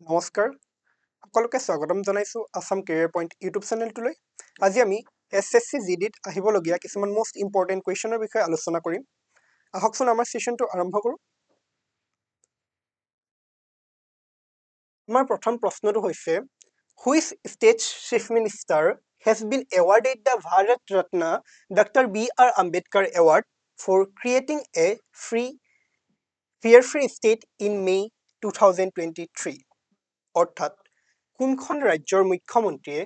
নমস্কাৰ সকলোকে স্বাগতম জনাইছো আসাম কেৰিয়াৰ পইণ্ট ইউটিউব চেনেলটোলৈ আজি আমি এছএছসি জিডিত আহিবলগীয়া কিছুমান মোষ্ট ইম্পৰ্টেণ্ট কুৱেশ্যনৰ বিষয়ে আলোচনা কৰিম আহকচোন আমাৰ সেশনটো আৰম্ভ কৰোঁ আমাৰ প্ৰথম প্ৰশ্নটো হৈছে which state chief minister has been awarded the Bharat Ratna doctor B R. Ambedkar award for creating a fear free state in May 2023 অৰ্থাৎ কোনখন ৰাজ্যৰ মুখ্যমন্ত্ৰীয়ে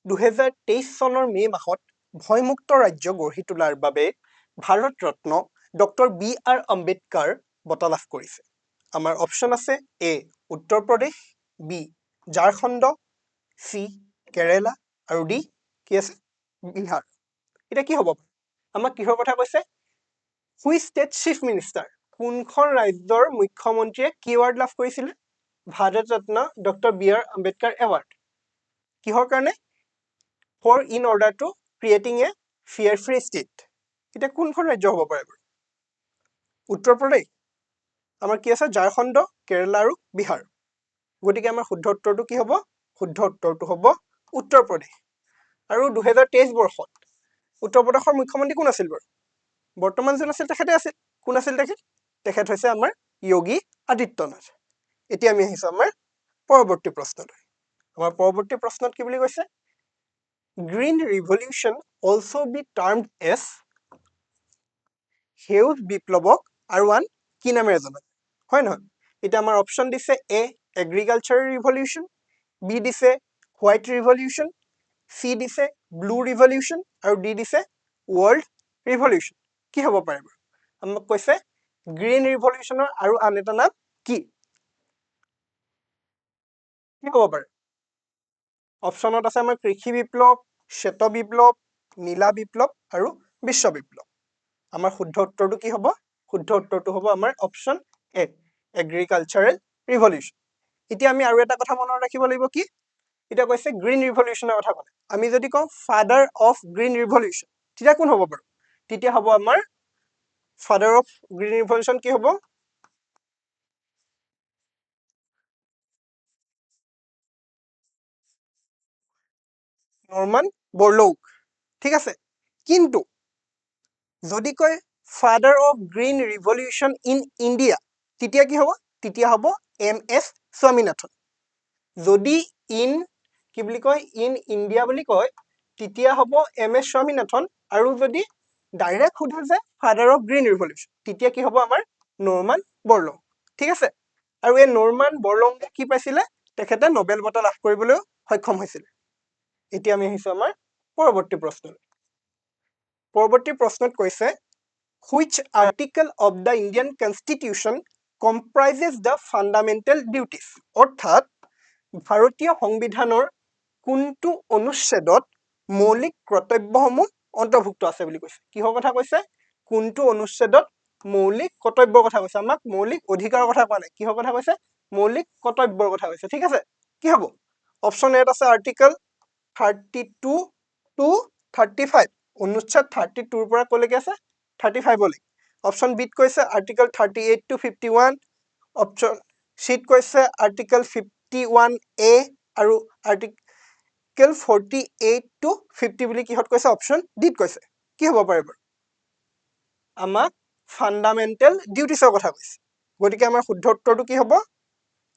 2023 চনৰ মে মাহত ভয়মুক্ত ৰাজ্য গঢ়ি তোলাৰ বাবে ভাৰত ৰত্ন ডক্টৰ বি.আৰ. আম্বেদকাৰ বঁটা লাভ কৰিছে আমাৰ অপশ্যন আছে এ উত্তৰ প্ৰদেশ বি ঝাৰখণ্ড চি কেৰেলা আৰু ডি কি আছে বিহাৰ এতিয়া কি হ'ব আমাক কিহৰ কথা কৈছে হুইচ ষ্টেট চিফ মিনিষ্টাৰ কোনখন ৰাজ্যৰ মুখ্যমন্ত্ৰীয়ে কি এৱাৰ্ড লাভ কৰিছিলে Bharat Ratna doctor B R. Ambedkar award কিহৰ কাৰণে for in order to creating a fear free state এতিয়া কোনখন ৰাজ্য হ'ব পাৰে উত্তৰ প্ৰদেশ আমাৰ কি আছে ঝাৰখণ্ড কেৰেলা আৰু বিহাৰ গতিকে আমাৰ শুদ্ধ উত্তৰটো কি হ'ব শুদ্ধ উত্তৰটো হ'ব উত্তৰ প্ৰদেশ আৰু 2023 বৰ্ষত উত্তৰ প্ৰদেশৰ মুখ্যমন্ত্ৰী কোন আছিল বাৰু বৰ্তমান যোন আছিল তেখেতে আছিল কোন আছিল তেখেত হৈছে আমাৰ যোগী আদিত্যনাথ এতিয়া আমি আহিছো আমাৰ পৰৱৰ্তী প্ৰশ্নলৈ আমাৰ পৰৱৰ্তী প্ৰশ্নত কি বুলি কৈছে green revolution also be termed as সেউজ বিপ্লৱক আৰু আন কি নামেৰে জনা হয় নহয় এতিয়া আমাৰ অপশ্যন দিছে এ এগ্ৰিকালচাৰ ৰিভলিউশ্যন বি দিছে হোৱাইট ৰিভলিউশ্যন চি দিছে ব্লু ৰিভলিউশ্যন আৰু ডি দিছে ৱৰ্ল্ড ৰিভলিউশ্যন কি হ'ব পাৰে বাৰু আমাক কৈছে গ্ৰীণ ৰিভলিউশ্যনৰ আৰু আন এটা নাম কি হ'ব পাৰে অপশ্যনত আছে আমাৰ কৃষি বিপ্লৱ শ্বেত বিপ্লৱ নীলা বিপ্লৱ আৰু বিশ্ব বিপ্লৱ আমাৰ শুদ্ধ উত্তৰটো কি হ'ব শুদ্ধ উত্তৰটো হ'ব আমাৰ অপশ্যন এ এগ্ৰিকালচাৰেল ৰিভলিউশ্যন এতিয়া আমি আৰু এটা কথা মনত ৰাখিব লাগিব কি এতিয়া কৈছে গ্ৰীণ ৰিভলিউশ্যনৰ কথা ক'লে আমি যদি কওঁ ফাদাৰ অফ গ্ৰীণ ৰিভলিউশ্যন তেতিয়া কোন হ'ব বাৰু তেতিয়া হ'ব আমাৰ ফাদাৰ অফ গ্ৰীণ ৰিভলিউশ্যন কি হ'ব নৰ্মান বৰলৌক ঠিক আছে কিন্তু যদি কয় father of green revolution in India তেতিয়া কি হ'ব তেতিয়া হ'ব এম.এছ. স্বামীনাথন যদি ইন কি বুলি কয় ইন ইণ্ডিয়া বুলি কয় তেতিয়া হ'ব এম.এছ. স্বামীনাথন আৰু যদি ডাইৰেক্ট সোধে যে ফাদাৰ অফ গ্ৰীণ ৰিভলিউশ্যন তেতিয়া কি হ'ব আমাৰ নৰ্মান বৰলং ঠিক আছে আৰু এই নৰ্মান বৰলঙে কি পাইছিলে তেখেতে নোবেল বঁটা লাভ কৰিবলৈ সক্ষম হৈছিলে এতিয়া আমি আহিছো আমাৰ পৰৱৰ্তী প্ৰশ্নত কৈছে which article of the Indian Constitution comprises the fundamental duties অৰ্থাৎ ভাৰতীয় সংবিধানৰ কোনটো অনুচ্ছেদত মৌলিক কৰ্তব্যসমূহ অন্তৰ্ভুক্ত আছে বুলি কৈছে কিহৰ কথা কৈছে কোনটো অনুচ্ছেদত মৌলিক কৰ্তব্যৰ কথা কৈছে আমাক মৌলিক অধিকাৰৰ কথা কোৱা নাই কিহৰ কথা কৈছে মৌলিক কৰ্তব্যৰ কথা কৈছে ঠিক আছে কি হ'ব অপশ্যন এত আছে আৰ্টিকেল 32 to 35 অনুচ্ছেদ 32 ৰ পৰা কলৈকে আছে 35 লৈ অপশ্যন বিত কৈছে আৰ্টিকেল 38 to 51 অপশ্যন চিত কৈছে আৰ্টিকেল 51A আৰু আৰ্টিকেল 48 to 50 বুলি কিহত কৈছে অপশ্যন ডিত কৈছে কি হ'ব পাৰে বাৰু আমাক ফাণ্ডামেণ্টেল ডিউটিছৰ কথা কৈছে গতিকে আমাৰ শুদ্ধ উত্তৰটো কি হ'ব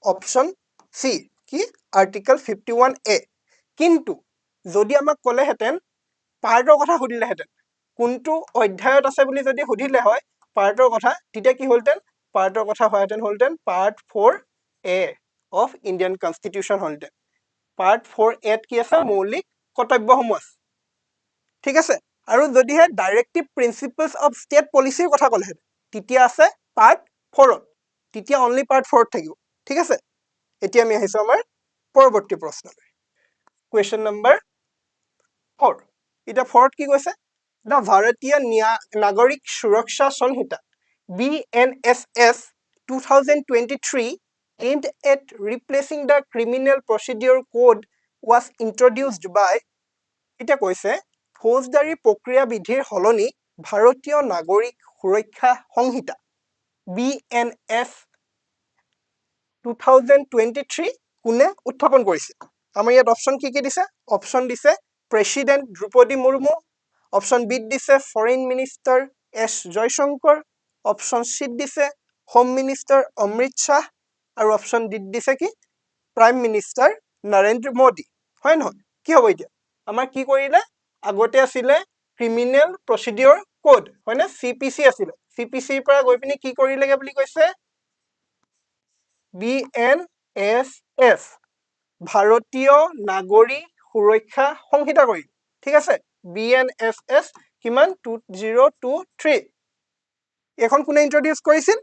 অপশ্যন চি কি আৰ্টিকেল 51A কিন্তু যদি আমাক ক'লেহেঁতেন পাৰ্টৰ কথা সুধিলেহেঁতেন কোনটো অধ্যায়ত আছে বুলি যদি সুধিলে হয় পাৰ্টৰ কথা তেতিয়া কি হ'লহেঁতেন পাৰ্টৰ কথা হ'লহেঁতেন part 4A of Indian constitution হ'লহেঁতেন পাৰ্ট 4A কি আছে মৌলিক কৰ্তব্যসমূহ আছে ঠিক আছে আৰু যদিহে ডাইৰেক্টিভ প্ৰিন্সিপলছ অফ ষ্টেট পলিচিৰ কথা ক'লেহেঁতেন তেতিয়া আছে পাৰ্ট 4ত তেতিয়া অনলি পাৰ্ট 4ত থাকিব ঠিক আছে এতিয়া আমি আহিছো আমাৰ পৰৱৰ্তী প্ৰশ্নলৈ কুৱেশ্যন নম্বৰ 4 এটা 4ত কি কৈছে দ্য ভাৰতীয় নাগৰিক সুৰক্ষা সংহিতা BNSS 2023 aimed at replacing the criminal procedure code was introduced by এটা কৈছে ফৌজদাৰী প্ৰক্ৰিয়া বিধিৰ হলনি ভাৰতীয় নাগৰিক সুৰক্ষা সংহিতা BNS 2023 কোনে উত্থাপন কৰিছিল আমাৰ ইয়াত অপচন কি দিছে অপচন দিছে president Droupadi Murmu option B দিছে foreign minister S Jaishankar option C দিছে হোম মিনিষ্টাৰ অমৃত শাহ আৰু অপচন ডি দিছে কি প্ৰাইম মিনিষ্টাৰ নৰেন্দ্ৰ মোদী হয় নহয় কি হ'ব এতিয়া আমাৰ কি কৰিলে আগতে আছিলে ক্ৰিমিনেল প্ৰচিডিউৰ কোড হয় না সিপিসি আছিলে সিপিসিৰ পৰা গৈ পিনি কি কৰিলেগে বুলি কৈছে BNSS ভাৰতীয় নাগৰিক সুৰক্ষা সংহিতা কৰি ঠিক আছে BNSS কিমান 2023 এখন কোনে ইন্ট্ৰোডিউস কৰিছিল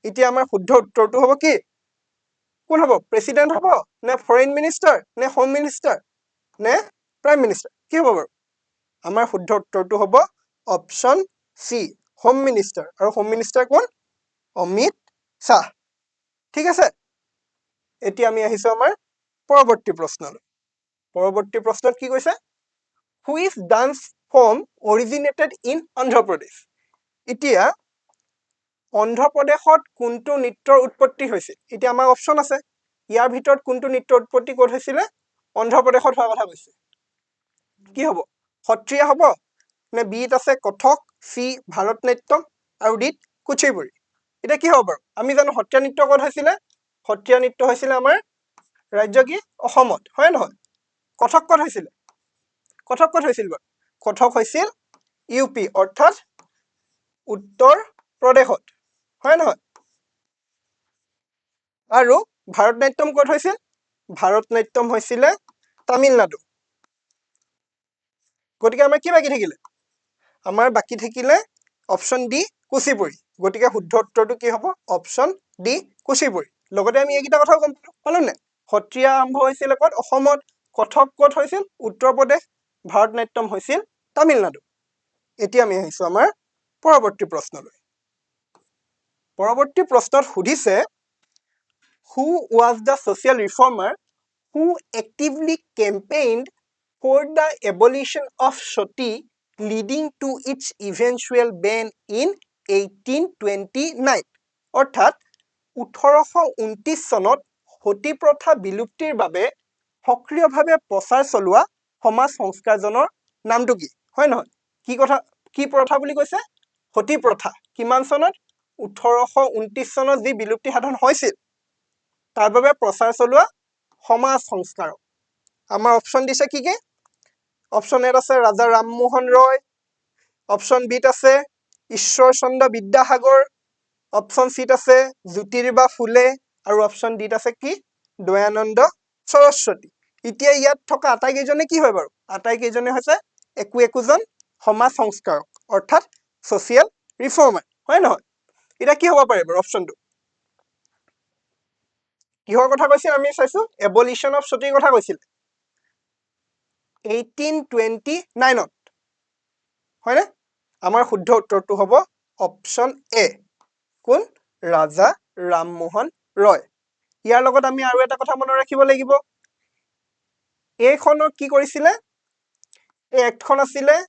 এতিয়া আমাৰ শুদ্ধ উত্তৰটো হ'ব কি কোন হ'ব প্ৰেসিডেন্ট হ'ব নে ফৰেইন মিনিষ্টাৰ নে হোম মিনিষ্টাৰ নে প্ৰাইম মিনিষ্টাৰ কি হ'ব বাৰু আমাৰ শুদ্ধ উত্তৰটো হ'ব অপচন সি হোম মিনিষ্টাৰ আৰু হোম মিনিষ্টাৰ কোন অমিত শাহ ঠিক আছে এতিয়া আমি আহিছো আমাৰ পৰৱৰ্তী প্ৰশ্নলৈ পৰৱৰ্তী প্ৰশ্নত কি কৈছে which dance form originated in Andhra Pradesh এতিয়া অন্ধ্ৰ প্ৰদেশত কোনটো নৃত্যৰ উৎপত্তি হৈছিল এতিয়া আমাৰ অপচন আছে ইয়াৰ ভিতৰত কোনটো নৃত্যৰ উৎপত্তি ক'ত হৈছিল অন্ধ্ৰ প্ৰদেশত হোৱা কথা কৈছে কি হ'ব সত্ৰীয়া হ'ব নে বিত আছে কথক সি ভাৰতনাট্যম আৰু ডিত কুচিপুড়ি এতিয়া কি হ'ব বাৰু আমি জানো সত্ৰীয়া নৃত্য ক'ত হৈছিল সত্ৰীয়া নৃত্য হৈছিল আমাৰ ৰাজ্য কি অসমত হয় নহয় কথক ক'ত হৈছিল বাৰু কথক হৈছিল ইউপি অৰ্থাৎ উত্তৰ প্ৰদেশত হয় নহয় আৰু ভাৰতনাট্যম ক'ত হৈছিল ভাৰতনাট্যম হৈছিল তামিলনাডু গতিকে আমাৰ কি বাকি থাকিলে আমাৰ বাকি থাকিলে অপচন ডি কুচিপুড়ি গতিকে শুদ্ধ উত্তৰটো কি হ'ব অপচন ডি কুচিপুড়ি লগতে আমি এইকেইটা কথাও গম পালো নে সত্ৰীয়া আৰম্ভ হৈছিল ক'ত অসমত কথক ক'ত হৈছিল উত্তৰ প্ৰদেশ ভাৰতনাট্যম হৈছিল তামিলনাডু এতিয়া আমি আহিছো আমাৰ পৰৱৰ্তী প্ৰশ্নলৈ পৰৱৰ্তী প্ৰশ্নত সুধিছে who was the social reformer who actively campaigned for the abolition of sati leading to its eventual ban in 1829 অৰ্থাৎ 1829 চনত সতী প্ৰথা বিলুপ্তিৰ বাবে সক্ৰিয়ভাৱে প্ৰচাৰ চলোৱা সমাজ সংস্কাৰজনৰ নামটো কি হয় নহয় কি প্ৰথা বুলি কৈছে সতী প্ৰথা কিমান চনত 1829 চনত যি বিলুপ্তি সাধন হৈছিল তাৰ বাবে প্ৰচাৰ চলোৱা সমাজ সংস্কাৰক আমাৰ অপচন দিছে কি অপচন এত আছে ৰাজা ৰামমোহন ৰয় অপচন বিত আছে ঈশ্বৰ চন্দ্ৰ বিদ্যাসাগৰ অপচন সিত আছে জ্যোতিৰ্বা ফুলে আৰু অপচন ডিত আছে কি দয়ানন্দ সৰস্বতী এতিয়া ইয়াত থকা আটাইকেইজনে কি হয় বাৰু আটাইকেইজনে হৈছে একোজন সমাজ সংস্কাৰক অৰ্থাৎ সোশিয়েল ৰিফৰ্মাৰ হয় নহয় এটা কি হ'ব পাৰে বাৰু অপচনটো কিহৰ কথা কৈছিল আমি চাইছো এবলিশন অফ সতীৰ কথা কৈছিল 1829 ত হয়নে আমাৰ শুদ্ধ উত্তৰটো হ'ব অপচন এ কোন ৰাজা ৰামমোহন ৰয় ইয়াৰ লগত আমি আৰু এটা কথা মনত ৰাখিব লাগিব এইখনক কি কৰিছিলে এই একখন আছিলে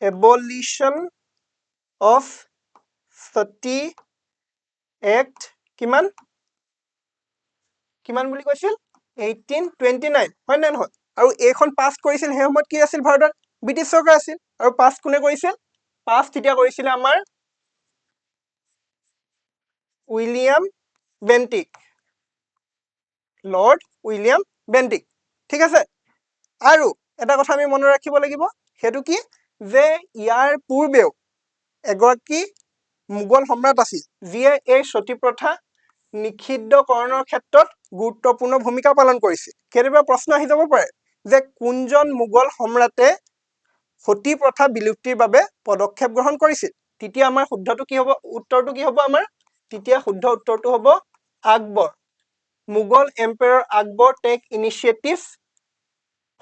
এবলিশন অফ সতী এক্ট কিমান বুলি কৈছিল 1829 হয় নে নহয় আৰু এইখন পাস কৰিছিল সেই সময়ত কি আছিল ভাৰতত ব্ৰিটিছ চৰকাৰ আছিল আৰু পাস কোনে কৰিছিল পাস তেতিয়া কৰিছিল আমাৰ William Bentinck lord William Bentinck ঠিক আছে আৰু এটা কথা আমি মনত ৰাখিব লাগিব হেতু কি যে ইয়াৰ পূৰ্বেও এগৰাকী মুগল সম্ৰাট আছিল যিয়ে এই সতী প্ৰথা নিষিদ্ধকৰণৰ ক্ষেত্ৰত গুৰুত্বপূৰ্ণ ভূমিকা পালন কৰিছিল কেতিয়াবা প্ৰশ্ন আহি যাব পাৰে যে কোনজন মুগল সম্ৰাটে সতী প্ৰথা বিলুপ্তিৰ বাবে পদক্ষেপ গ্ৰহণ কৰিছিল তেতিয়া আমাৰ শুদ্ধটো কি হ'ব উত্তৰটো কি হ'ব আমাৰ তেতিয়া শুদ্ধ উত্তৰটো হ'ব Akbar Mughal empire Akbar take initiative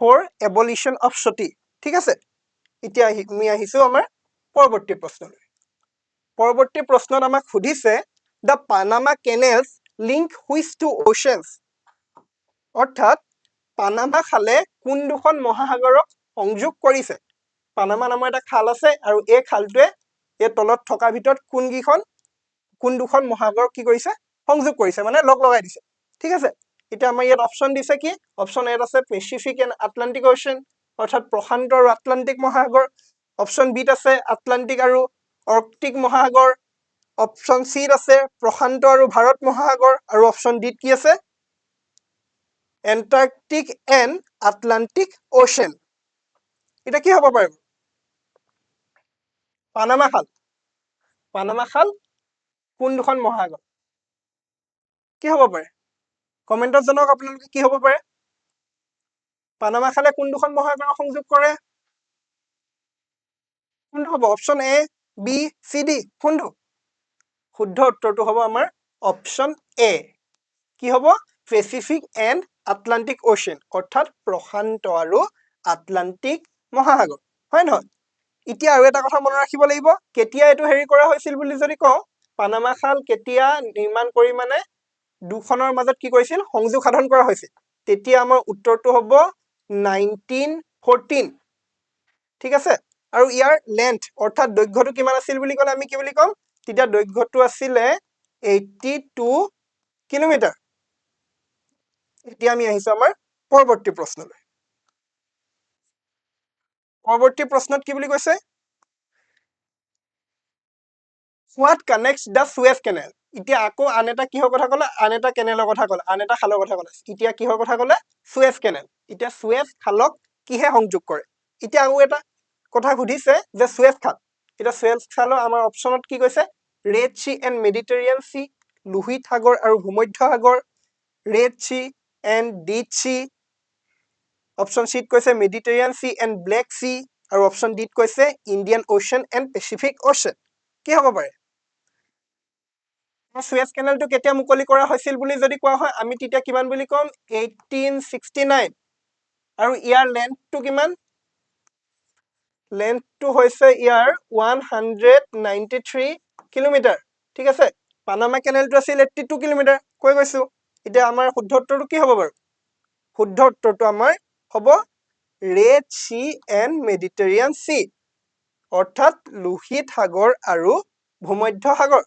for abolition of sati ঠিক আছে এতিয়া আমি আহিছো আমাৰ পৰৱৰ্তী প্ৰশ্নলৈ পৰৱৰ্তী প্ৰশ্নত আমাক সুধিছে the Panama Canals link which two oceans অৰ্থাৎ পানামা খালে কোন দুখন মহাসাগৰক সংযোগ কৰিছে পানামা নামৰ এটা খাল আছে আৰু এই খালটোৱে এই তলত থকা ভিতৰত কোন দুখন মহাসাগৰক কি কৰিছে সংযোগ কৰিছে মানে লগ লগাই দিছে ঠিক আছে এতিয়া আমাৰ ইয়াত অপশ্যন দিছে কি অপশ্যন এত আছে পেচিফিক এণ্ড আটলান্টিক অ'চিয়ান অৰ্থাৎ প্ৰশান্ত আৰু আটলান্টিক মহাসাগৰ অপশ্যন বিত আছে আটলান্টিক আৰু আৰ্কটিক মহাসাগৰ অপশ্যন চিত আছে প্ৰশান্ত আৰু ভাৰত মহাসাগৰ আৰু অপশ্যন ডিত কি আছে এণ্টাৰ্কটিক এণ্ড আটলান্টিক অ'চিয়ান এটা কি হ'ব পাৰে পানামা খাল কোন দুখন মহাসাগৰ কি হ'ব পাৰে কমেন্টত জনাওক আপোনালোকে কি হ'ব পাৰে পানামা খালে কোন দুখন মহাসাগৰ সংযোগ কৰে কোনটো হ'ব option A B C D কোনটো শুদ্ধ উত্তৰটো হ'ব আমাৰ অপশ্যন এ কি হ'ব পেচিফিক এণ্ড আটলান্টিক অ'চিয়ান অৰ্থাৎ প্ৰশান্ত আৰু আটলান্টিক মহাসাগৰ হয় নহয় এতিয়া আৰু এটা কথা মনত ৰাখিব লাগিব কেতিয়া এইটো হেৰি কৰা হৈছিল বুলি যদি কওঁ পানামা খাল কেতিয়া নিৰ্মাণ কৰি মানে দুখনৰ মাজত কি কৰিছিল সংযোগ সাধন কৰা হৈছিল তেতিয়া আমাৰ উত্তৰটো হ'ব 1914 ঠিক আছে আৰু ইয়াৰ লেন্থ অৰ্থাৎ দৈৰ্ঘ্যটো কিমান আছিল বুলি ক'লে আমি কি বুলি ক'ম তেতিয়া দৈৰ্ঘ্যটো আছিলে 82 কিলোমিটাৰ এতিয়া আমি আহিছো আমাৰ পৰৱৰ্তী প্ৰশ্নলৈ পৰৱৰ্তী প্ৰশ্নত কি বুলি কৈছে What connects the Suez Canal? এতিয়া আকৌ আন এটা কিহৰ কথা ক'লে আন এটা কেনেলৰ কথা ক'লে আন এটা খালৰ কথা ক'লে এতিয়া কিহৰ কথা ক'লে সুয়েজ কেনেল এতিয়া সুয়েজ খালক কিহে সংযোগ কৰে এতিয়া আৰু এটা কথা সুধিছে যে সুয়েজ খাল এটা সুয়েজ খালৰ আমাৰ অপশ্যনত কি কৈছে red sea and Mediterranean sea লোহিত সাগৰ আৰু ভূমধ্য সাগৰ red sea and deep sea option চিত কৈছে Mediterranean sea and black sea আৰু অপশ্যন ডিত কৈছে Indian ocean and Pacific ocean কি হ'ব পাৰে সুয়েজ কেনেলটো কেতিয়া মুকলি কৰা হৈছিল বুলি যদি কোৱা হয় আমি তেতিয়া কিমান বুলি ক'ম 1869 আৰু ইয়াৰ লেন্থটো কিমান লেন্থটো হৈছে ইয়াৰ 193 কিলোমিটাৰ ঠিক আছে পানামা কেনেলটো আছিল 82 কিলোমিটাৰ কৈ গৈছো এতিয়া আমাৰ শুদ্ধ উত্তৰটো কি হ'ব বাৰু শুদ্ধ উত্তৰটো আমাৰ হ'ব ৰেড সি এণ্ড মেডিটেৰিয়ান সি অৰ্থাৎ লোহিত সাগৰ আৰু ভূমধ্য সাগৰ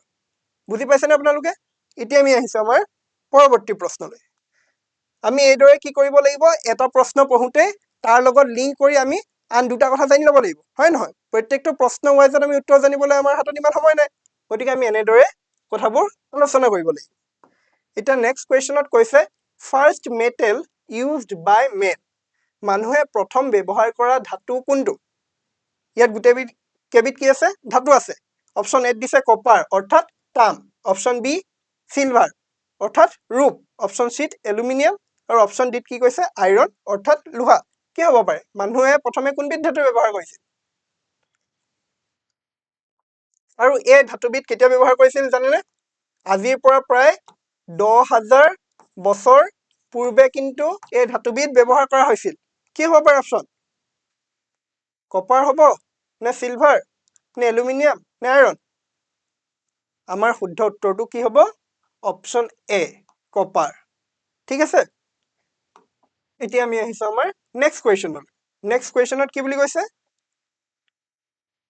বুজি পাইছেনে আপোনালোকে এতিয়া আমি আহিছো আমাৰ পৰৱৰ্তী প্ৰশ্নলৈ আমি এইদৰে কি কৰিব লাগিব এটা প্ৰশ্ন পঢ়োতে তাৰ লগত লিংক কৰি আমি আন দুটা কথা জানি ল'ব লাগিব হয় নহয় প্ৰত্যেকটো প্ৰশ্ন ওয়াইজত আমি উত্তৰ জানিবলৈ আমাৰ হাতত ইমান সময় নাই গতিকে আমি এনেদৰে কথাবোৰ আলোচনা কৰিব লাগিব এটা নেক্সট কোৱেশ্চনত কৈছে ফাৰ্ষ্ট মেটেল ইউজড বাই মেন মানুহে প্ৰথম ব্যৱহাৰ কৰা ধাতু কোনটো ইয়াত গোটেই কেবিট কি আছে ধাতু আছে অপশ্যন এত দিছে কপাৰ অৰ্থাৎ তাম অপশ্যন বি সিলভাৰ অৰ্থাৎ ৰূপ অপশ্যন চিত এলুমিনিয়াম আৰু অপশ্যন ডিত কি কৈছে আইৰণ অৰ্থাৎ লোহা কি হ'ব পাৰে মানুহে প্ৰথমে কোনবিধ ধাতু ব্যৱহাৰ কৰিছিল আৰু এই ধাতুবিধ কেতিয়া ব্যৱহাৰ কৰিছিল জানেনে আজিৰ পৰা প্ৰায় 10,000 বছৰ পূৰ্বে কিন্তু এই ধাতুবিধ ব্যৱহাৰ কৰা হৈছিল কি হ'ব পাৰে অপশ্যন কপাৰ হ'ব নে সিলভাৰ নে এলুমিনিয়াম নে আইৰণ আমাৰ শুদ্ধ উত্তৰটো কি হ'ব অপশ্যন এ কপাৰ ঠিক আছে এতিয়া আমি আহিছো আমাৰ নেক্সট কুৱেশ্যনত কি বুলি কৈছে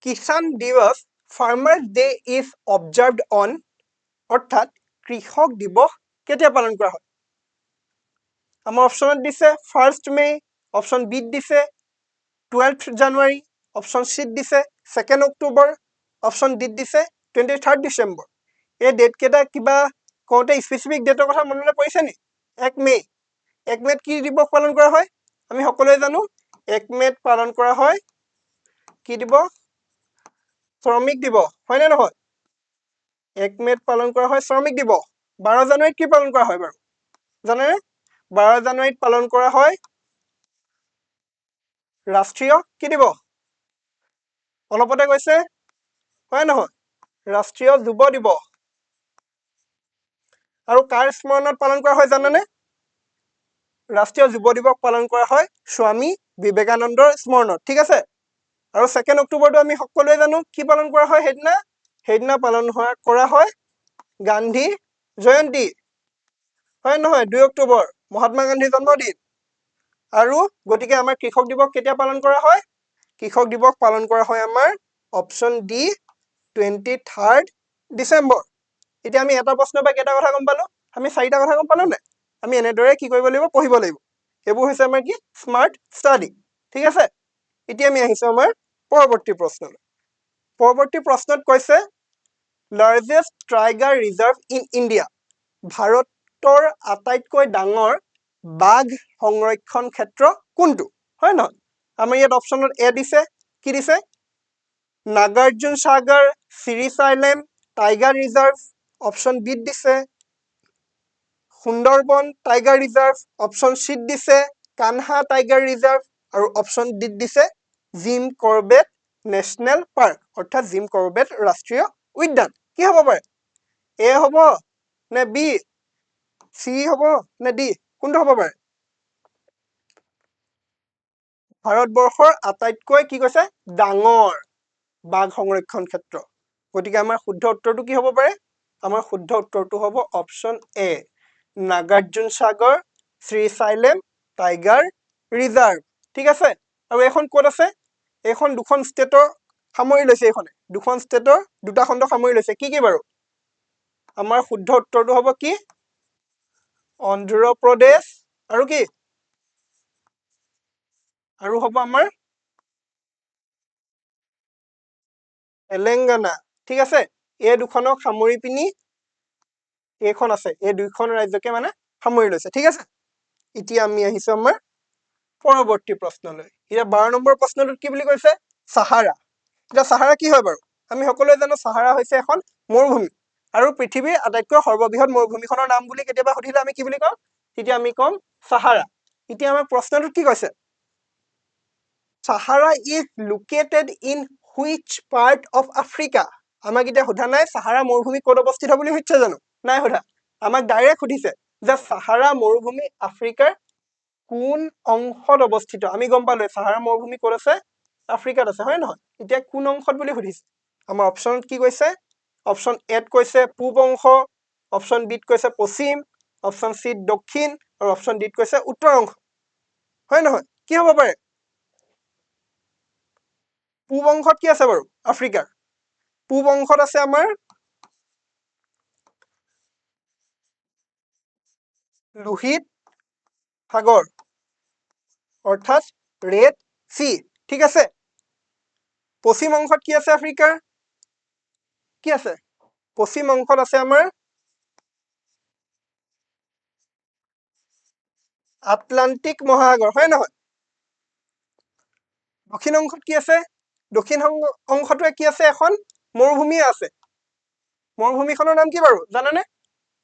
কিষাণ দিৱস farmers day is observed on অৰ্থাৎ কৃষক দিৱস কেতিয়া পালন কৰা হয় আমাৰ অপশ্যনত দিছে 1 মে অপশ্যন বিত দিছে 12 জানুৱাৰী অপশ্যন চিত দিছে 2 অক্টোবৰ অপশ্যন ডিত দিছে 23 ডিচেম্বৰ এই ডেট কেইটা কিবা কওঁতে স্পেচিফিক ডেটৰ কথা মনলৈ পৰিছে নি 1 মে 1 মেত কি দিৱস পালন কৰা হয় আমি সকলোৱে জানো 1 মেত পালন কৰা হয় কি দিৱস শ্ৰমিক দিৱস হয় নে নহয় 1 মেত পালন কৰা হয় শ্ৰমিক দিৱস 12 জানুৱাৰীত কি পালন কৰা হয় বাৰু জানেনে 12 জানুৱাৰীত পালন কৰা হয় ৰাষ্ট্ৰীয় কি দিৱস অলপতে কৈছে হয় নহয় ৰাষ্ট্ৰীয় যুৱ দিৱস আৰু কাৰ স্মৰণত পালন কৰা হয় জানেনে ৰাষ্ট্ৰীয় যুৱ দিৱস পালন কৰা হয় স্বামী বিবেকানন্দৰ স্মৰণত ঠিক আছে আৰু 2 অক্টোবৰটো আমি সকলোৱে জানো কি পালন কৰা হয় সেইদিনা পালন কৰা হয় গান্ধী জয়ন্তী হয় নহয় 2 অক্টোবৰ মহাত্মা গান্ধীৰ জন্মদিন আৰু গতিকে আমাৰ কৃষক দিৱস কেতিয়া পালন কৰা হয় কৃষক দিৱস পালন কৰা হয় আমাৰ অপশ্যন ডি 23 ডিচেম্বৰ এতিয়া আমি এটা প্ৰশ্ন বা কেইটা কথা গম পালো আমি 4টা কথা গম পালো নে আমি এনেদৰে কি কৰিব লাগিব পঢ়িব লাগিব এইবোৰ হৈছে আমাৰ কি স্মাৰ্ট ষ্টাডি ঠিক আছে এতিয়া আমি আহিছো আমাৰ পৰৱৰ্তী প্ৰশ্নলৈ পৰৱৰ্তী প্ৰশ্নত কৈছে largest tiger reserve in India ভাৰতৰ আটাইতকৈ ডাঙৰ বাঘ সংৰক্ষণ ক্ষেত্ৰ কোনটো হয় নহয় আমাৰ ইয়াত অপচনত এ দিছে কি দিছে নাগাৰ্জুন সাগৰ চিৰিচাইলেম টাইগাৰ ৰিজাৰ্ভ অপচন বি দিছে Sundarban tiger reserve option C দিছে কানহা টাইগাৰ ৰিজাৰ্ভ আৰু অপচন ডি দিছে জিম কৰবেট নেশ্যনেল পাৰ্ক অৰ্থাৎ জিম কৰবেট ৰাষ্ট্ৰীয় উদ্যান কি হ'ব পাৰে এ হ'ব নে বি চি হ'ব নে ডি কোনটো হ'ব পাৰে ভাৰতবৰ্ষৰ আটাইতকৈ কি কৈছে ডাঙৰ বাঘ সংৰক্ষণ ক্ষেত্ৰ গতিকে আমাৰ শুদ্ধ উত্তৰটো কি হ'ব পাৰে আমাৰ শুদ্ধ উত্তৰটো হ'ব অপচন এ নাগাৰ্জুন সাগৰ শ্ৰীচাইলেম টাইগাৰ ৰিজাৰ্ভ ঠিক আছে আৰু এখন ক'ত আছে এইখন দুখন ষ্টেটৰ সামৰি লৈছে এইখনে দুখন ষ্টেটৰ দুটা খণ্ড সামৰি লৈছে কি বাৰু আমাৰ শুদ্ধ উত্তৰটো হ'ব কি অন্ধ্ৰপ্ৰদেশ আৰু কি আৰু হ'ব আমাৰ তেলেংগানা ঠিক আছে এই দুখনক সামৰি পিনি এইখন আছে এই দুইখন ৰাজ্যকে মানে সামৰি লৈছে ঠিক আছে এতিয়া আমি আহিছো আমাৰ পৰৱৰ্তী প্ৰশ্নলৈ এতিয়া 12 নম্বৰ প্ৰশ্নটোত কি বুলি কৈছে সাহাৰা এটা সাহাৰা কি হয় বাৰু আমি সকলোৱে জানো সাহাৰা হৈছে এখন মৰুভূমি আৰু পৃথিৱীৰ আটাইতকৈ সৰ্ববৃহৎ মৰুভূমিখনৰ নাম বুলি কেতিয়াবা সুধিলে আমি কি বুলি কম তেতিয়া আমি কম সাহাৰা এতিয়া আমাৰ প্ৰশ্নটোত কি কৈছে Sahara is located in which part of Africa আমাক এতিয়া সোধা নাই সাহাৰা মৰুভূমি ক'ত অৱস্থিত বুলি সুধিছে জানো নাই সোধা আমাক ডাইৰেক্ট সুধিছে যে সাহাৰা মৰুভূমি আফ্ৰিকাৰ কোন অংশত অৱস্থিত আমি গম পালো সাহাৰা মৰুভূমি ক'ত আছে আফ্ৰিকাত আছে হয় নহয় এতিয়া কোন অংশত বুলি সুধিছে আমাৰ অপচনত কি কৈছে অপচন এত কৈছে পূব অংশ অপচন বিত কৈছে পশ্চিম অপচন চিত দক্ষিণ আৰু অপচন ডিত কৈছে উত্তৰ অংশ হয় নহয় কি হ'ব পাৰে পূব অংশত কি আছে বাৰু আফ্ৰিকাৰ পূব অংশত আছে আমাৰ লোহিত সাগৰ অৰ্থাৎ ৰেড সি ঠিক আছে পশ্চিম অংশত কি আছে আফ্ৰিকাৰ কি আছে পশ্চিম অংশত আছে আমাৰ আটলান্টিক মহাসাগৰ হয় নহয় দক্ষিণ অংশত কি আছে দক্ষিণ অংশটোৱে কি আছে এখন মৰুভূমি আছে মৰুভূমিখনৰ নাম কি বাৰু জানানে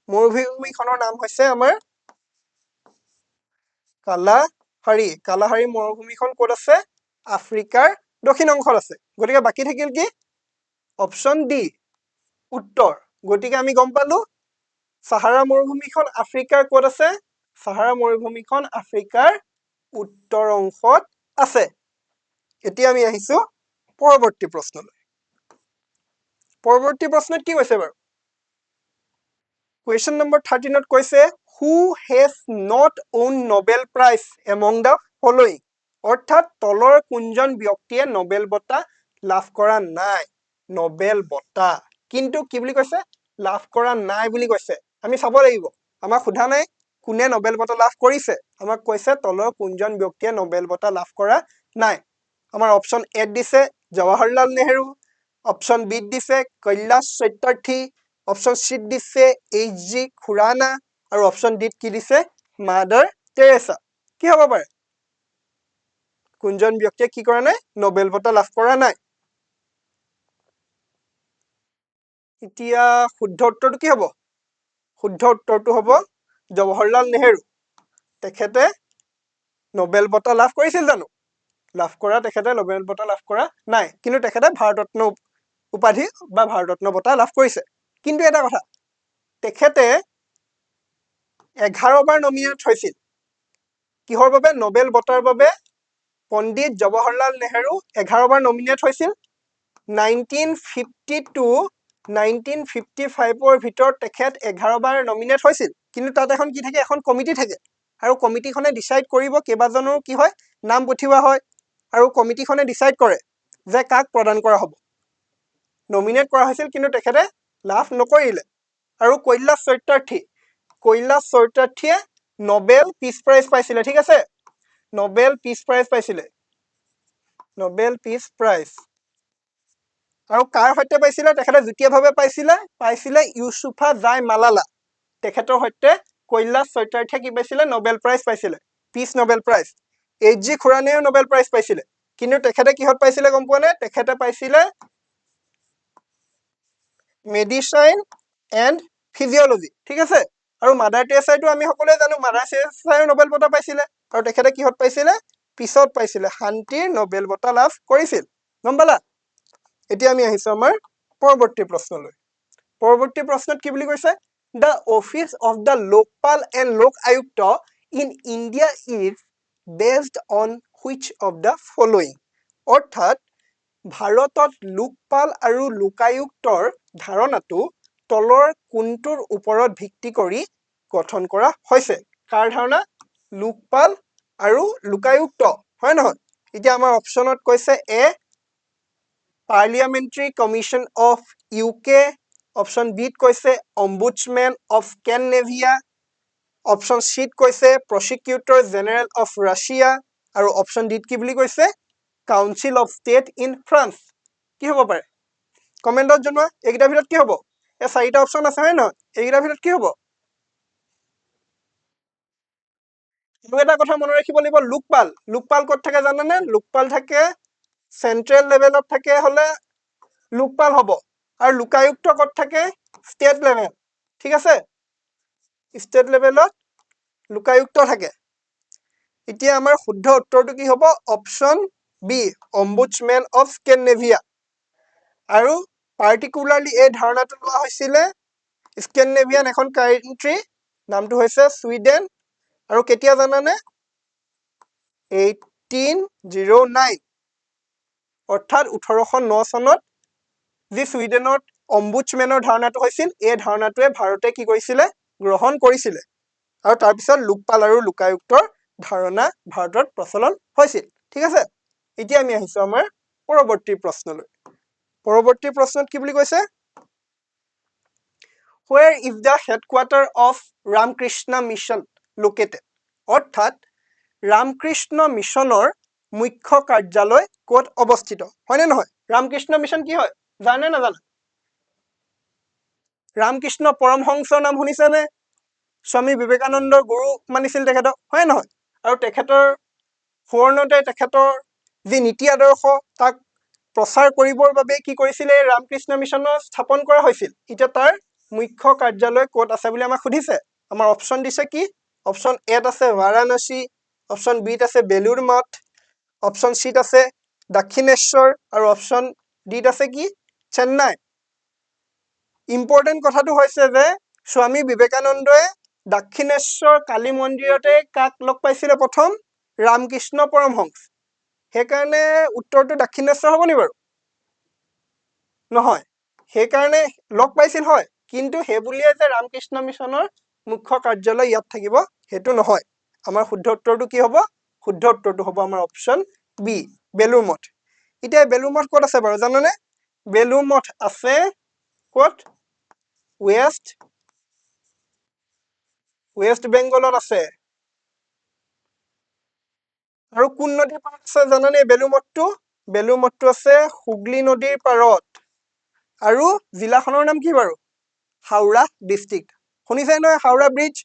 মৰুভূমিখনৰ নাম হৈছে আমাৰ কালাহাৰী মৰুভূমিখন ক'ত আছে আফ্ৰিকাৰ দক্ষিণ অংশত আছে গতিকে বাকি থাকিল কি অপচন ডি উত্তৰ গতিকে আমি গম পালো সাহাৰা মৰুভূমিখন আফ্ৰিকাৰ ক'ত আছে সাহাৰা মৰুভূমিখন আফ্ৰিকাৰ উত্তৰ অংশত আছে এতিয়া আমি আহিছো পৰৱৰ্তী প্ৰশ্নলৈ পৰৱৰ্তী প্ৰশ্নত কি কৈছে বাৰু কুৱেশ্যন নম্বৰ 13 কৈছে who has not won Nobel prize among the following অৰ্থাৎ তলৰ কোনজন ব্যক্তিয়ে নোবেল বঁটা লাভ কৰা নাই নোবেল বঁটা কিন্তু কি বুলি কৈছে লাভ কৰা নাই বুলি কৈছে আমি চাব লাগিব আমাক সোধা নাই কোনে নোবেল বঁটা লাভ কৰিছে আমাক কৈছে তলৰ কোনজন ব্যক্তিয়ে নোবেল বঁটা লাভ কৰা নাই আমাৰ অপচন এ দিছে জৱাহৰলাল নেহেৰু অপচন বি দিছে কৈলাশ সত্যাৰ্থী অপচন চি দিছে এইচ জি খুৰানা আৰু অপচন ডি কি দিছে মাদাৰ টেৰেছা কি হ'ব পাৰে কোনজন ব্যক্তিয়ে কি কৰা নাই নোবেল বঁটা লাভ কৰা নাই এতিয়া শুদ্ধ উত্তৰটো কি হ'ব শুদ্ধ উত্তৰটো হ'ব জৱাহৰলাল নেহেৰু তেখেতে নোবেল বঁটা লাভ কৰিছিল জানো লাভ কৰা তেখেতে নোবেল বঁটা লাভ কৰা নাই কিন্তু তেখেতে ভাৰতৰত্ন উপাধি বা ভাৰতৰত্ন বঁটা লাভ কৰিছে কিন্তু এটা কথা তেখেতে 11 বাৰ নমিনেট হৈছিল কিহৰ বাবে নোবেল বঁটাৰ বাবে পণ্ডিত জৱাহৰলাল নেহেৰু 11 বাৰ নমিনেট হৈছিল 1952 1955 ভিতৰত তেখেত 11 বাৰ নমিনেট হৈছিল কিন্তু তাত এখন কি থাকে এখন কমিটি থাকে আৰু কমিটিখনে ডিসাইড কৰিব কেইবাজনৰ কি হয় নাম পঠিওৱা হয় আৰু কমিটিখনে ডিসাইড কৰে যে কাক প্ৰদান কৰা হ'ব নমিনেট কৰা হৈছিল কিন্তু তেখেতে লাভ নকৰিলে আৰু কৈলাশ সত্যাৰ্থীয়ে নোবেল পিস প্ৰাইজ পাইছিলে ঠিক আছে নোবেল পিস প্ৰাইজ পাইছিলে নোবেল পিস প্ৰাইজ আৰু কাৰ সৈতে পাইছিলে তেখেতে যুটীয়াভাৱে পাইছিলে ইউছুফা জাই মালালা তেখেতৰ সৈতে কৈলাশ সত্যাৰ্থীয়ে কি পাইছিলে নোবেল প্ৰাইজ পাইছিলে peace Nobel prize H G খুৰানাইও নোবেল প্ৰাইজ পাইছিলে কিন্তু তেখেতে কিহত পাইছিলে গম পোৱা নে তেখেতে পাইছিলে মেডিচাইন এণ্ড ফিজিঅলজি ঠিক আছে আৰু মাদাৰ টেৰেছাইটো আমি সকলোৱে জানো মাদাৰ টেৰেছাইও নোবেল বঁটা পাইছিলে আৰু তেখেতে কিহত পাইছিলে পিছত পাইছিলে শান্তিৰ নোবেল বঁটা লাভ কৰিছিল গম পালা এতিয়া আমি আহিছো আমাৰ পৰৱৰ্তী প্ৰশ্নলৈ পৰৱৰ্তী প্ৰশ্নত কি বুলি কৈছে the office of the Lokpal and লোক আয়ুক্ত in India is based on which of the following অৰ্থাৎ ভাৰতত লোকপাল আৰু লোকায়ুক্তৰ ধাৰণাটো তলৰ কোনটোৰ ওপৰত ভিত্তি কৰি গঠন কৰা হৈছে কাৰ ধাৰণা লোকপাল আৰু লোকায়ুক্ত হয় নহয় এতিয়া আমাৰ অপচনত কৈছে এ Parliamentary Commission of UK, option B কৈছে Ombudsman of Scandinavia, option C কৈছে Prosecutor General of Russia আৰু option D কি বুলি কৈছে Council of State in France কি হ'ব পাৰে কমেন্টত জনোৱা এইকেইটাৰ ভিতৰত কি হ'ব এই চাৰিটা অপচন আছে হয় নহয় এইকেইটাৰ ভিতৰত কি হ'ব আৰু এটা কথা মনত ৰাখিব লাগিব লোকপাল ক'ত থাকে জানানে লোকপাল থাকে চেন্ট্ৰেল লেভেলত থাকে হলে লোকপাল হ'ব আৰু লোকায়ুক্ত ক'ত থাকে ষ্টেট লেভেল ঠিক আছে ষ্টেট লেভেলত লোকায়ুক্ত থাকে এতিয়া আমাৰ শুদ্ধ উত্তৰটো কি হ'ব অপচন বি অম্বুডছমেন অফ স্কেন্ডিনেভিয়া আৰু পাৰ্টিকুলাৰলি এই ধাৰণাটো লোৱা হৈছিলে স্কেন্ডিনেভিয়ান এখন কাণ্ট্ৰি নামটো হৈছে ছুইডেন আৰু কেতিয়া জানানে 1809 অৰ্থাৎ 1809 চনত যি ছুইডেনত অম্বুডছমেনৰ ধাৰণাটো হৈছিল এই ধাৰণাটোৱে ভাৰতে কি কৰিছিলে গ্ৰহণ কৰিছিলে আৰু তাৰ পিছত লোকপাল আৰু লোকায়ুক্তৰ ধাৰণা ভাৰতত প্ৰচলন হৈছিল ঠিক আছে এতিয়া আমি আহিছো আমাৰ পৰৱৰ্তী প্ৰশ্নলৈ পৰৱৰ্তী প্ৰশ্নত কি বুলি কৈছে Where is the headquarter of Ramakrishna Mission located অৰ্থাৎ ৰামকৃষ্ণ মিছনৰ মুখ্য কাৰ্যালয় ক'ত অৱস্থিত হয় নে নহয় ৰামকৃষ্ণ মিছন কি হয় জানে না জানে ৰামকৃষ্ণ পৰমহংসৰ নাম শুনিছেনে স্বামী বিবেকানন্দৰ গুৰু মানিছিল তেখেতক হয় নহয় আৰু তেখেতৰ ফোৰণতে তেখেতৰ যি নীতি আদৰ্শ তাক প্ৰচাৰ কৰিবৰ বাবে কি কৰিছিলে ৰামকৃষ্ণ মিছনৰ স্থাপন কৰা হৈছিল এতিয়া তাৰ মুখ্য কাৰ্যালয় ক'ত আছে বুলি আমাক সুধিছে আমাৰ অপচন দিছে কি অপচন এত আছে বাৰাণসী অপচন বিত আছে বেলুৰ মঠ অপচন চিত আছে দক্ষিণেশ্বৰ আৰু অপচন ডিত আছে কি চেন্নাই ইম্পৰ্টেণ্ট কথাটো হৈছে যে স্বামী বিবেকানন্দই দক্ষিণেশ্বৰ কালী মন্দিৰতে কাক লগ পাইছিলে প্ৰথম ৰামকৃষ্ণ পৰমহংস সেইকাৰণে উত্তৰটো দক্ষিণেশ্বৰ হ'ব নি বাৰু নহয় সেইকাৰণে লগ পাইছিল হয় কিন্তু সেইবুলিয়ে যে ৰামকৃষ্ণ মিছনৰ মুখ্য কাৰ্যালয় ইয়াত থাকিব সেইটো নহয় আমাৰ শুদ্ধ উত্তৰটো কি হ'ব শুদ্ধ উত্তৰটো হ'ব আমাৰ অপচন বি বেলুৰ মঠ এতিয়া বেলুৰ মঠ ক'ত আছে বাৰু জানানে বেলুৰ মঠ আছে ক'ত ৱেষ্ট বেংগলত আছে আৰু কোন নদীৰ পাৰত আছে জানানে বেলুৰ মঠটো আছে হুগলী নদীৰ পাৰত আৰু জিলাখনৰ নাম কি বাৰু হাওৰা ডিস্ট্ৰিক্ট শুনিছে নহয় হাওৰা ব্ৰিজ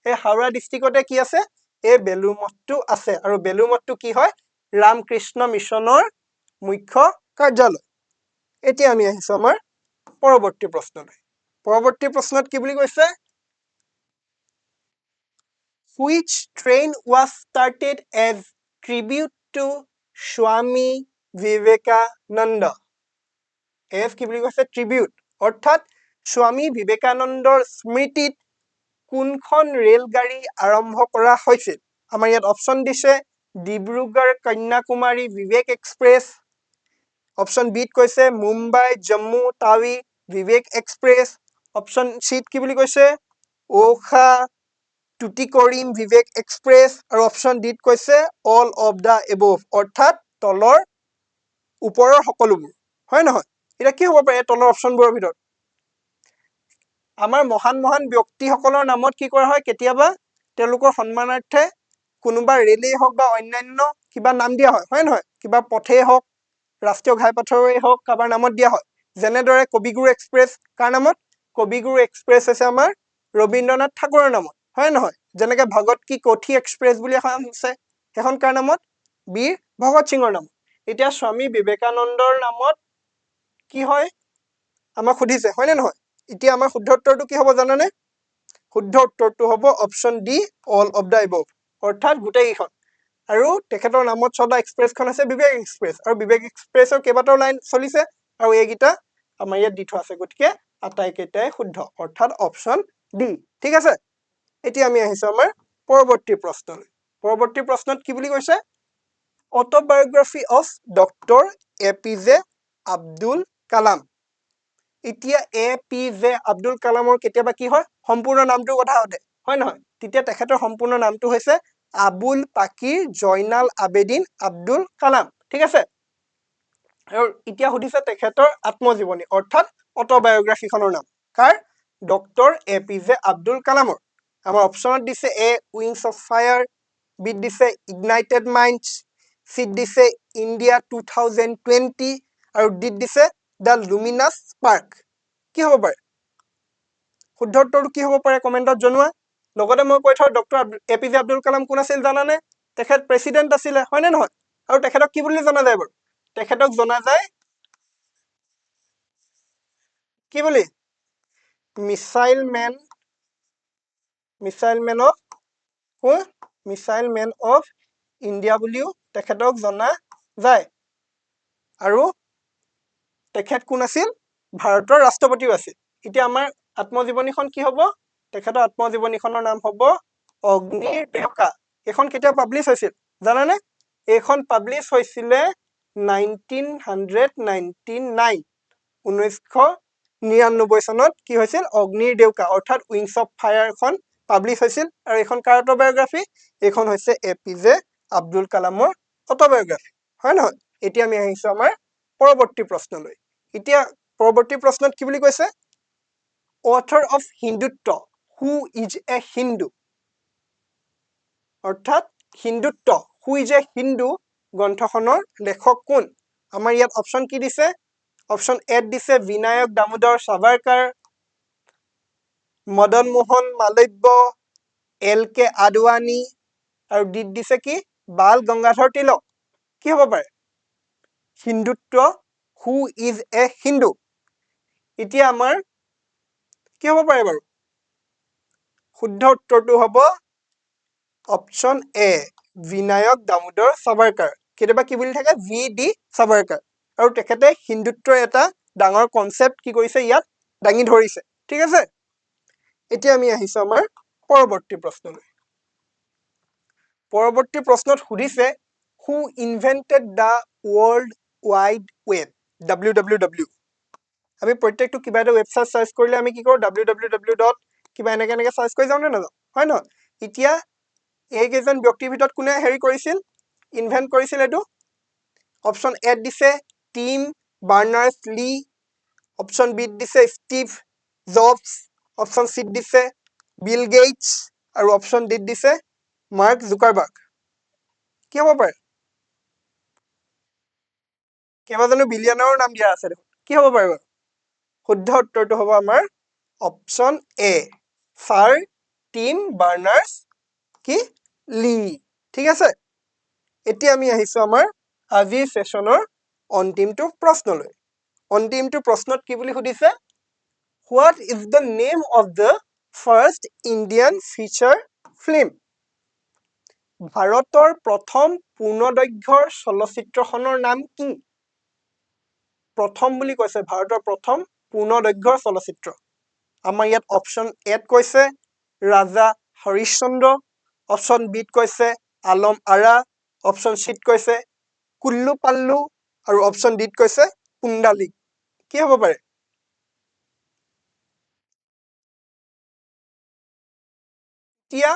এই হাওৰা ডিস্ট্ৰিক্টতে কি আছে এই বেলুৰ মঠটো আছে আৰু বেলুৰ মঠটো কি হয় ৰামকৃষ্ণ মিছনৰ মুখ্য কাৰ্যালয় এতিয়া আমি আহিছো আমাৰ পৰৱৰ্তী প্ৰশ্নত কি বুলি কৈছে Which train was started as tribute to Swami Vivekananda as কি বুলি কৈছে tribute অৰ্থাৎ স্বামী বিবেকানন্দৰ স্মৃতিত কোনখন ৰেলগাড়ী আৰম্ভ কৰা হৈছিল আমাৰ ইয়াত অপচন দিছে ডিব্ৰুগড় কন্যাকুমাৰী বিবেক এক্সপ্ৰেছ অপচন বিত কৈছে মুম্বাই জম্মু টাৱি বিবেক এক্সপ্ৰেছ অপচন চিত কি বুলি কৈছে ওখা টুটিকৰিম বিবেক এক্সপ্ৰেছ আৰু অপচন ডিত কৈছে অল অফ দা এবভ অৰ্থাৎ তলৰ ওপৰৰ সকলোবোৰ হয় নহয় এটা কি হ'ব পাৰে তলৰ অপচনবোৰৰ ভিতৰত আমাৰ মহান ব্যক্তিসকলৰ নামত কি কৰা হয় কেতিয়াবা তেওঁলোকৰ সন্মানাৰ্থে কোনোবা ৰেলেই হওক বা অন্যান্য কিবা নাম দিয়া হয় নহয় কিবা পথেই হওক ৰাষ্ট্ৰীয় ঘাইপথৰেই হওক কাৰোবাৰ নামত দিয়া হয় যেনেদৰে কবিগুৰু এক্সপ্ৰেছ কাৰ নামত কবিগুৰু এক্সপ্ৰেছ হৈছে আমাৰ ৰবীন্দ্ৰনাথ ঠাকুৰৰ নামত হয় নহয় যেনেকৈ ভগত কি কোঠি এক্সপ্ৰেছ বুলি এখন আছে সেইখন কাৰ নামত বীৰ ভগত সিঙৰ নামত এতিয়া স্বামী বিবেকানন্দৰ নামত কি হয় আমাক সুধিছে হয়নে নহয় এতিয়া আমাৰ শুদ্ধ উত্তৰটো কি হ'ব জানানে শুদ্ধ উত্তৰটো হ'ব option D all of the above অৰ্থাৎ গোটেইকেইখন আৰু তেখেতৰ নামত চলা এক্সপ্ৰেছখন আছে বিবেক এক্সপ্ৰেছ আৰু বিবেক এক্সপ্ৰেছৰ কেইবাটাও লাইন চলিছে আৰু এইকেইটা আমাৰ ইয়াত দি থোৱা আছে গতিকে আটাইকেইটাই শুদ্ধ অৰ্থাৎ অপশ্যন ডি ঠিক আছে এতিয়া আমি আহিছো আমাৰ পৰৱৰ্তী প্ৰশ্নলৈ পৰৱৰ্তী প্ৰশ্নত কি বুলি কৈছে autobiography of doctor APJ Abdul Kalam এতিয়া APJ আব্দুল কালামৰ কেতিয়াবা কি হয় সম্পূৰ্ণ নামটোৰ কথা সোধে হয় নহয় তেতিয়া তেখেতৰ সম্পূৰ্ণ নামটো হৈছে আবুল পাকিৰ জয়নাল আবেদিন আব্দুল কালাম ঠিক আছে আৰু এতিয়া সুধিছে তেখেতৰ আত্মজীৱনী অৰ্থাৎ অটোবায়োগ্ৰাফিখনৰ নাম কাৰ ডক্টৰ APJ আব্দুল কালামৰ আমাৰ অপশ্যনত দিছে এ উইংছ অফ ফায়াৰ বিত দিছে ইগনাইটেড মাইণ্ডছ চিট দিছে ইণ্ডিয়া 2020 আৰু ডিত দিছে দ্য লুমিনাছ স্পাৰ্ক কি হ'ব পাৰে শুদ্ধ উত্তৰটো কি হ'ব পাৰে কমেণ্টত জনোৱা লগতে মই কৈ থওঁ ডক্টৰ APJ আব্দুল কালাম কোন আছিল জানানে তেখেত প্ৰেচিডেণ্ট আছিলে হয়নে নহয় আৰু তেখেতক কি বুলি জনা যায় বাৰু তেখেতক জনা যায় কি বুলি missile man of missile man of India বুলিও তেখেতক জনা যায় আৰু তেখেত কোন আছিল ভাৰতৰ ৰাষ্ট্ৰপতিও আছিল এতিয়া আমাৰ আত্মজীৱনীখন কি হ'ব তেখেতৰ আত্মজীৱনীখনৰ নাম হ'ব অগ্নিৰ ডেউকা এইখন কেতিয়া পাব্লিছ হৈছিল জানানে এইখন পাব্লিছ হৈছিলে 1999 চনত কি হৈছিল অগ্নিৰ ডেউকা অৰ্থাৎ উইংছ অফ ফায়াৰখন পাব্লিছ হৈছিল আৰু এইখন কাৰ অটোবায়োগ্ৰাফি এইখন হৈছে APJ আব্দুল কালামৰ অটোবায়োগ্ৰাফি হয় নহয় এতিয়া আমি আহিছো আমাৰ পৰৱৰ্তী প্ৰশ্নলৈ এতিয়া পৰৱৰ্তী প্ৰশ্নত কি বুলি কৈছে author of Hindutva who is a Hindu অৰ্থাৎ Hindutva who is a Hindu গ্ৰন্থখনৰ লেখক কোন আমাৰ ইয়াত অপশ্যন কি দিছে অপশ্যন এ দিছে বিনায়ক দামোদৰ সাভাৰকাৰ মদন মোহন মালব্য LK আদৱানী আৰু ডিত দিছে কি বাল গংগাধৰ তিলক কি হ'ব পাৰে Hindutva who is a Hindu এতিয়া আমাৰ কি হ'ব পাৰে বাৰু শুদ্ধ উত্তৰটো হ'ব অপশ্যন এ বিনায়ক দামোদৰ সাভাৰকাৰ কেতিয়াবা কি বুলি থাকে VD সাভাৰকাৰ আৰু তেখেতে হিন্দুত্বৰ এটা ডাঙৰ কনসেপ্ট কি কৰিছে ইয়াত দাঙি ধৰিছে ঠিক আছে এতিয়া আমি আহিছো আমাৰ পৰৱৰ্তী প্ৰশ্নলৈ পৰৱৰ্তী প্ৰশ্নত সুধিছে who invented the world wide web www আমি প্ৰত্যেকটো কিবা এটা ৱেবসাইট সাৰ্চ কৰিলে আমি কি কৰো www. কিবা এনেকে সাৰ্চ কৰি যাও নে নাযাও হয় ন এতিয়া এই কেজন ব্যক্তিৰ ভিতৰত কোনে হেৰি কৰিছিল ইনভেন্ট কৰিছিল এটো অপশ্যন এ দিছে টিম বাৰ্নাৰ্ছ লি অপশ্যন বি দিছে ষ্টিভ জবছ অপশ্যন সি দিছে বিল গেটছ আৰু অপশ্যন ডি দিছে মাৰ্ক জুকাৰবাৰ্গ কি হ'ব পাৰে কেইবাজনো বিলিয়নাৰৰ নাম দিয়া আছে কি হ'ব পাৰে শুদ্ধ উত্তৰটো হ'ব আমাৰ option A sir team Berners কি লি ঠিক আছে এতিয়া আমি আহিছো আমাৰ আজিৰ সেশনৰ অন্তিমটো প্ৰশ্নলৈ অন্তিমটো প্ৰশ্নত কি বুলি সুধিছে what is the name of the first Indian feature film ভাৰতৰ প্ৰথম পূৰ্ণদৈৰ্ঘ্যৰ চলচ্চিত্ৰখনৰ নাম কি প্ৰথম বুলি কৈছে ভাৰতৰ প্ৰথম পূৰ্ণদৈৰ্ঘ্যৰ চলচ্চিত্ৰ আমাৰ ইয়াত অপশ্যন এত কৈছে ৰাজা হৰিশ্চন্দ্ৰ অপশ্যন বিত কৈছে আলম আৰা অপশ্যন চিত কৈছে কুল্লু পাল্লু আৰু অপশ্যন ডিত কৈছে পুণ্ডালিক কি হ'ব পাৰে এতিয়া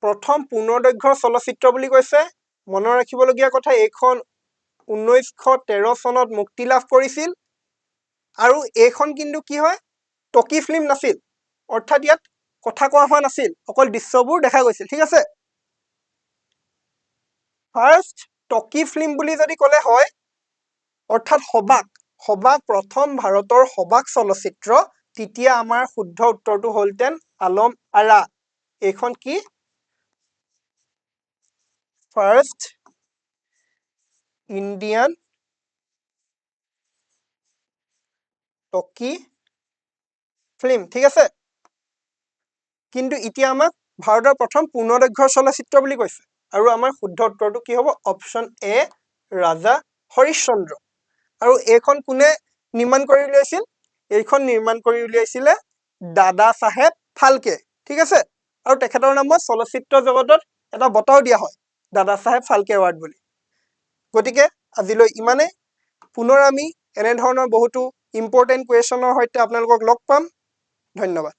প্ৰথম পূৰ্ণদৈৰ্ঘ্যৰ চলচ্চিত্ৰ বুলি কৈছে মনত ৰাখিবলগীয়া কথা এইখন 1913 চনত মুক্তি লাভ কৰিছিল আৰু এইখন কিন্তু কি হয় টকি ফিল্ম নাছিল অৰ্থাৎ ইয়াত কথা কোৱা হোৱা নাছিল, অকল দৃশ্যবোৰ দেখা গৈছিল, ঠিক আছে। ফাৰ্ষ্ট টকি ফিল্ম বুলি যদি ক'লে হয়, অৰ্থাৎ সবাক প্ৰথম ভাৰতৰ সবাক চলচ্চিত্ৰ, তেতিয়া আমাৰ শুদ্ধ উত্তৰটো হ'লহেঁতেন আলম আৰা। এইখন কি? ফাৰ্ষ্ট ইণ্ডিয়ান টকি ফিল্ম, ঠিক আছে। কিন্তু এতিয়া আমাক ভাৰতৰ প্ৰথম পূৰ্ণদৈৰ্ঘ্য চলচ্চিত্ৰ বুলি কৈছে, আৰু আমাৰ শুদ্ধ উত্তৰটো কি হ'ব? অপশ্যন এ, ৰাজা হৰিশ্চন্দ্ৰ। আৰু এইখন কোনে নিৰ্মাণ কৰি উলিয়াইছিল? এইখন নিৰ্মাণ কৰি উলিয়াইছিলে দাদা চাহেব ফাল্কে, ঠিক আছে। আৰু তেখেতৰ নামত চলচ্চিত্ৰ জগতত এটা বঁটাও দিয়া হয়, দাদা চাহেব ফাল্কে এৱাৰ্ড বুলি। গতিকে আজিলৈ ইমানে। পুনৰ আমি এনেধৰণৰ বহুতো ইম্পৰ্টেণ্ট কুৱেশ্যনৰ সৈতে আপোনালোকক লগ পাম। ধন্যবাদ।